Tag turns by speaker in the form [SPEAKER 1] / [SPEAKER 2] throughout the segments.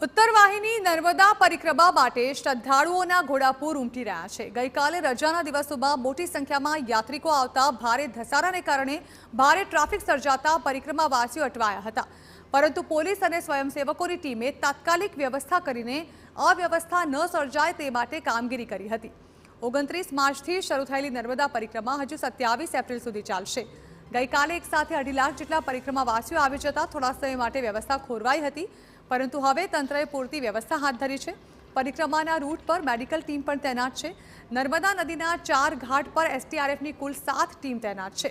[SPEAKER 1] ઉત્તરવાહિની નર્મદા પરિક્રમા માટે શ્રદ્ધાળુઓના ઘોડાપુર ઉમટી રહ્યા છે। ગઈકાલે રજાના દિવસોમાં મોટી સંખ્યામાં યાત્રિકો આવતા ભારે ધસારાને કારણે ભારે ટ્રાફિક સર્જાતા પરિક્રમાવાસીઓ અટવાયા હતા, પરંતુ પોલીસ અને સ્વયંસેવકોની ટીમે તાત્કાલિક વ્યવસ્થા કરીને અવ્યવસ્થા ન સર્જાય તે માટે કામગીરી કરી હતી। 29 માર્ચથી શરૂ થયેલી નર્મદા પરિક્રમા હજુ 27 એપ્રિલ સુધી ચાલશે। ગઈકાલે એક સાથે 2.5 લાખ જેટલા પરિક્રમાવાસીઓ આવી જતા થોડા સમય માટે વ્યવસ્થા ખોરવાઈ હતી, પરંતુ હવે તંત્રએ પૂરતી વ્યવસ્થા હાથ ધરી છે। પરિક્રમાના રૂટ પર મેડિકલ ટીમ પણ તૈનાત છે। નર્મદા નદીના 4 ઘાટ પર એસટીઆરએફની કુલ 7 ટીમ તૈનાત છે।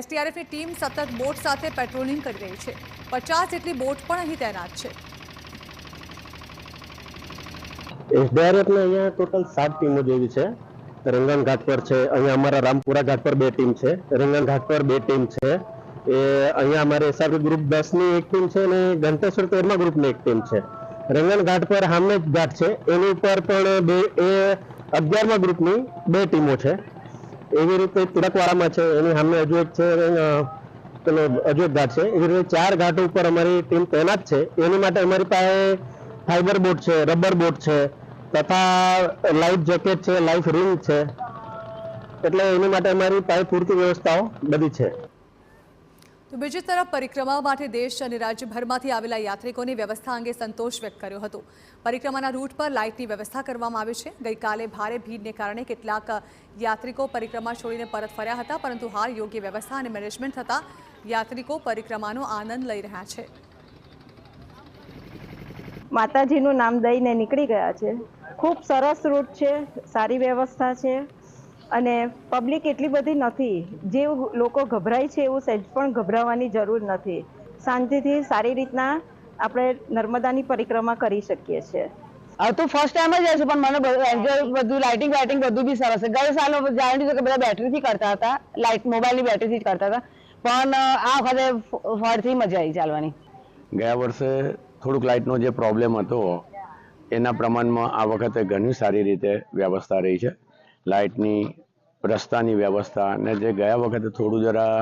[SPEAKER 1] એસટીઆરએફની ટીમ સતત બોટ સાથે પેટ્રોલિંગ કરી રહી છે। 50 જેટલી બોટ પણ અહીં તૈનાત છે।
[SPEAKER 2] एसडीआरएफ ने अँ टोटल 7 टीमों जेवी है। रंगन घाट पर है, अँ अमरा रामपुरा घाट पर 2 टीम है, रंगन घाट पर 2 टीम है। अँ अमरे एसआरपी ग्रुप 10 ની એક ટીમ છે અને ઘંટેશ્વર 13મા ગ્રુપની એક ટીમ છે। રંગન ઘાટ પર હામે ઘાટ છે, એની ઉપર પણ 11મા ગ્રુપની 2 ટીમો છે। એવી રીતે તિલકવાડામાં છે, એની સામે હજુ એક છે, પેલો હજુ એક ઘાટ છે। એવી રીતે 4 ઘાટ ઉપર અમારી ટીમ તૈનાત છે। એની માટે અમારી પાસે फाइबर बोट है, रबर बोट है तथा लाइफ जैकेट है, लाइफ रिंग है, એટલે એની માટે અમારી પાસે પૂરતી વ્યવસ્થાઓ બધી છે।
[SPEAKER 1] તો બીજી તરફ પરિક્રમા માટે દેશ અને રાજ્યભરમાંથી આવેલા યાત્રિકોની વ્યવસ્થા અંગે સંતોષ વ્યક્ત કર્યો હતો। પરિક્રમાના રૂટ પર લાઇટની વ્યવસ્થા કરવામાં આવી છે। ગઈકાલે ભારે ભીડને કારણે કેટલાક યાત્રિકો પરિક્રમા છોડીને પરત ફર્યા હતા, પરંતુ હાલ યોગ્ય વ્યવસ્થા અને મેનેજમેન્ટ થતાં યાત્રિકો પરિક્રમાનો આનંદ લઈ રહ્યા છે।
[SPEAKER 3] માતાજીનું નામ દઈને નીકળી ગયા છે। ખૂબ સરસ રૂટ છે, સારી વ્યવસ્થા છે અને પબ્લિક એટલી બધી નથી। જે લોકો ગભરાય છે એવું સહેજ પણ ગભરાવાની જરૂર નથી। શાંતિથી સારી રીતના આપણે નર્મદાની પરિક્રમા કરી શકીએ છીએ।
[SPEAKER 4] હવે તો ફર્સ્ટ ટાઈમ જ છે, પણ મને બધું લાઇટિંગ બધું બી સરસ છે। ગયા સાલ જાણી કે બધા બેટરીથી કરતા હતા, લાઇટ મોબાઈલની બેટરીથી જ કરતા હતા, પણ આ વખતે ફરથી મજા આવી ચાલવાની।
[SPEAKER 5] ગયા વર્ષે થોડુંક લાઇટનો જે પ્રોબ્લેમ હતો એના પ્રમાણમાં આ વખતે ઘણી સારી રીતે વ્યવસ્થા રહી છે। લાઇટની, રસ્તાની વ્યવસ્થા, અને જે ગયા વખતે થોડું જરા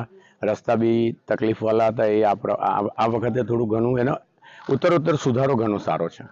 [SPEAKER 5] રસ્તા બી તકલીફવાળા હતા, એ આ વખતે થોડું ઘણું એનો ઉત્તરોત્તર સુધારો ઘણો સારો છે।